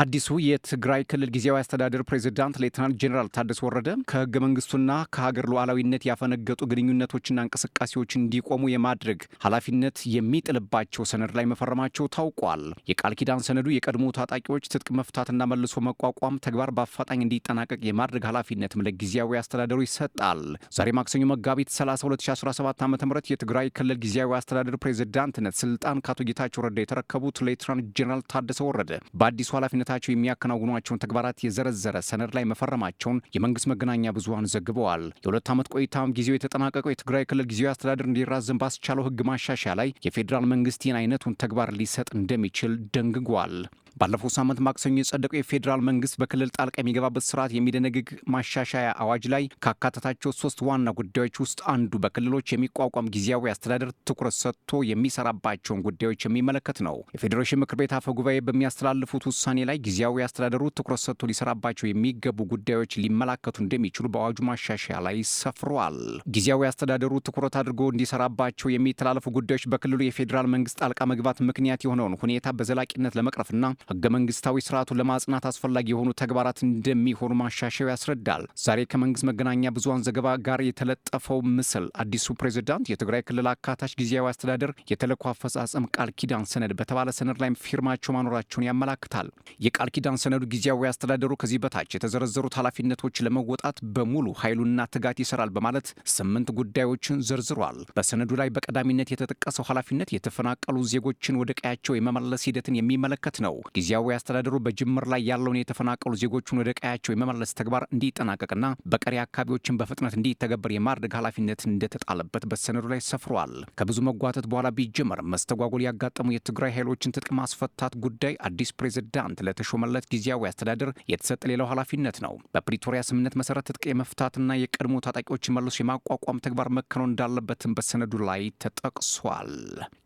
አዲሱ የትግራይ ክልል ጊዜያዊ አስተዳደር ፕሬዝዳንት ሌተናንት ጄኔራል ታደሰ ወረደ ከህገ መንግስቱና ከሀገር ሉዓላዊነት ያፈነገጡ ግንኙነቶችና እንቅስቃሴዎች እንዲቆሙ የማድረግ ኃላፊነት የሚጥልባቸው ሰነድ ላይ መፈረማቸው ታውቋል። የቃል ኪዳን ሰነዱ የቀድሞ ታጣቂዎች ትጥቅ መፍታትና መልሶ መቋቋም ተግባር በአፋጣኝ እንዲጠናቀቅ የማድረግ ኃላፊነትም ለጊዜያዊ አስተዳደሩ ይሰጣል። ዛሬ ማክሰኞ መጋቢት 30 2017 ዓ.ም የትግራይ ክልል ጊዜያዊ አስተዳደር ፕሬዝዳንትነት ስልጣን ከአቶ ጌታቸው ረዳ የተረከቡት ሌተናንት ጄኔራል ታደሰ ወረደ በአዲሱ ኃላፊነት የሚያከናውኗቸውን ተግባራት የዘረዘረ ሰነድ ላይ መፈረማቸውን የመንግስት መገናኛ ብዙሃን ዘግበዋል። የ2 ዓመት ቆይታም ጊዜው የተጠናቀቀው የትግራይ ክልል ጊዜያዊ አስተዳደር እንዲራዘም ባስቻለው ህግ ማሻሻያ ላይ የፌዴራል መንግስት ይህን አይነቱን ተግባር ሊሰጥ እንደሚችል ደንግጓል። ባለፈው ሳምንት ማክሰኞ የጸደቀው የፌዴራል መንግስት በክልል ጣልቃ የሚገባበት ስርዓት የሚደነግግ ማሻሻያ አዋጅ ላይ ካካተታቸው 3 ዋና ጉዳዮች ውስጥ አንዱ በክልሎች የሚቋቋም ጊዜያዊ አስተዳደር ትኩረት ሰጥቶ የሚሰራባቸውን ጉዳዮች የሚመለከት ነው። የፌዴሬሽን ምክር ቤት አፈ ጉባኤ በሚያስተላልፉት ውሳኔ ላይ ጊዜያዊ አስተዳደሩ ትኩረት ሰጥቶ ሊሰራባቸው የሚገቡ ጉዳዮች ሊመላከቱ እንደሚችሉ በአዋጁ ማሻሻያ ላይ ሰፍሯል። ጊዜያዊ አስተዳደሩ ትኩረት አድርጎ እንዲሰራባቸው የሚተላለፉ ጉዳዮች በክልሉ የፌዴራል መንግስት ጣልቃ መግባት ምክንያት የሆነውን ሁኔታ በዘላቂነት ለመቅረፍና ህገ መንግስታዊ ስርዓቱን ለማጽናት አስፈላጊ የሆኑ ተግባራት እንደሚሆኑ ማሻሻያው ያስረዳል። ዛሬ ከመንግስት መገናኛ ብዙሃን ዘገባ ጋር የተለጠፈው ምስል አዲሱ ፕሬዝዳንት የትግራይ ክልል አካታች ጊዜያዊ አስተዳደር የተልዕኮ አፈጻጸም ቃል ኪዳን ሰነድ በተባለ ሰነድ ላይ ፊርማቸው ማኖራቸውን ያመላክታል። የቃል ኪዳን ሰነዱ ጊዜያዊ አስተዳደሩ ከዚህ በታች የተዘረዘሩት ኃላፊነቶች ለመወጣት በሙሉ ኃይሉና ትጋት ይሰራል በማለት 8 ጉዳዮችን ዘርዝሯል። በሰነዱ ላይ በቀዳሚነት የተጠቀሰው ኃላፊነት የተፈናቀሉ ዜጎችን ወደ ቀያቸው የመመለስ ሂደትን የሚመለከት ነው። ጊዜያዊ አስተዳደሩ በጅምር ላይ ያለውን የተፈናቀሉ ዜጎችን ወደ ቀያቸው የመመለስ ተግባር እንዲጠናቀቅና በቀሪ አካባቢዎችን በፍጥነት እንዲተገበር የማድረግ ኃላፊነት እንደተጣለበት በሰነዱ ላይ ሰፍሯል። ከብዙ መጓተት በኋላ ቢጀመር መስተጓጎል ያጋጠሙ የትግራይ ኃይሎችን ትጥቅ ማስፈታት ጉዳይ አዲስ ፕሬዝዳንት ለተሾመለት ጊዜያዊ አስተዳደር የተሰጠ ሌላው ኃላፊነት ነው። በፕሪቶሪያ ስምምነት መሰረት ትጥቅ የመፍታትና የቀድሞ ታጣቂዎችን መልሶ የማቋቋም ተግባር መከናወን እንዳለበትም በሰነዱ ላይ ተጠቅሷል።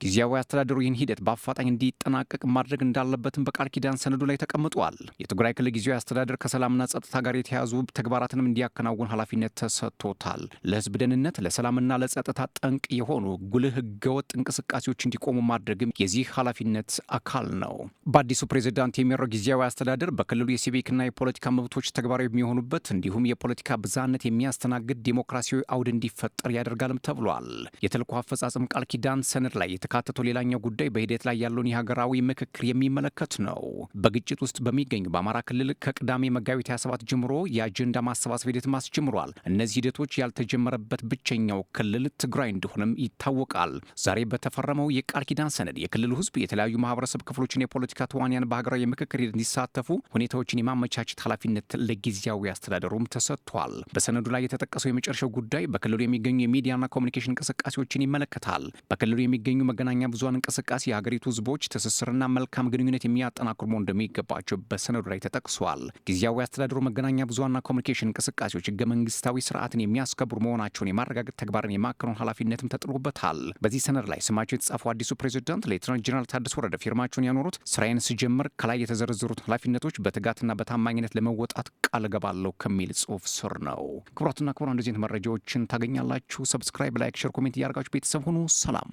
ጊዜያዊ አስተዳደሩ ይህን ሂደት በአፋጣኝ እንዲጠናቀቅ ማድረግ እንዳለበትም በቃል ኪዳን ሰነዱ ላይ ተቀምጧል። የትግራይ ክልል ጊዜያዊ አስተዳደር ከሰላምና ጸጥታ ጋር የተያዙ ተግባራትንም እንዲያከናውን ኃላፊነት ተሰጥቶታል። ለህዝብ ደህንነት፣ ለሰላምና ለጸጥታ ጠንቅ የሆኑ ጉልህ ህገወጥ እንቅስቃሴዎች እንዲቆሙ ማድረግም የዚህ ኃላፊነት አካል ነው። በአዲሱ ፕሬዝዳንት የሚመራው ጊዜያዊ አስተዳደር በክልሉ የሲቪክና የፖለቲካ መብቶች ተግባራዊ የሚሆኑበት እንዲሁም የፖለቲካ ብዝሃነት የሚያስተናግድ ዲሞክራሲያዊ አውድ እንዲፈጠር ያደርጋልም ተብሏል። የተልዕኮ አፈጻጸም ቃል ኪዳን ሰነድ ላይ የተካተተው ሌላኛው ጉዳይ በሂደት ላይ ያለውን የሀገራዊ ምክክር የሚመለከት ነው። በግጭት ውስጥ በሚገኙ በአማራ ክልል ከቅዳሜ መጋቢት 27 ጀምሮ የአጀንዳ ማሰባሰብ ሂደት ማስጀምሯል። እነዚህ ሂደቶች ያልተጀመረበት ብቸኛው ክልል ትግራይ እንደሆነም ይታወቃል። ዛሬ በተፈረመው የቃል ኪዳን ሰነድ የክልሉ ህዝብ የተለያዩ ማህበረሰብ ክፍሎችን የፖለቲካ ተዋንያን በሀገራዊ የምክክር ሂደት እንዲሳተፉ ሁኔታዎችን የማመቻቸት ኃላፊነት ለጊዜያዊ አስተዳደሩም ተሰጥቷል። በሰነዱ ላይ የተጠቀሰው የመጨረሻው ጉዳይ በክልሉ የሚገኙ የሚዲያና ኮሚኒኬሽን እንቅስቃሴዎችን ይመለከታል። በክልሉ የሚገኙ መገናኛ ብዙሃን እንቅስቃሴ የሀገሪቱ ህዝቦች ትስስርና መልካም ግንኙነት የሚያጠናክሩ መሆን እንደሚገባቸው በሰነዱ ላይ ተጠቅሷል። ጊዜያዊ አስተዳደሩ መገናኛ ብዙሃንና ኮሚኒኬሽን እንቅስቃሴዎች ህገ መንግስታዊ ስርዓትን የሚያስከብሩ መሆናቸውን የማረጋገጥ ተግባርን የማከናወን ኃላፊነትም ተጥሎበታል። በዚህ ሰነድ ላይ ስማቸው የተጻፈው አዲሱ ፕሬዝዳንት ሌተናንት ጄኔራል ታደሰ ወረደ ፊርማቸውን ያኖሩት ስራዬን ስጀምር ከላይ የተዘረዘሩት ኃላፊነቶች በትጋትና በታማኝነት ለመወጣት ቃል እገባለሁ ከሚል ጽሑፍ ስር ነው። ክቡራትና ክቡራን እንደዚህ መረጃዎችን ታገኛላችሁ። ሰብስክራይብ፣ ላይክ፣ ሼር፣ ኮሜንት እያደረጋችሁ ቤተሰብ ሁኑ። ሰላም።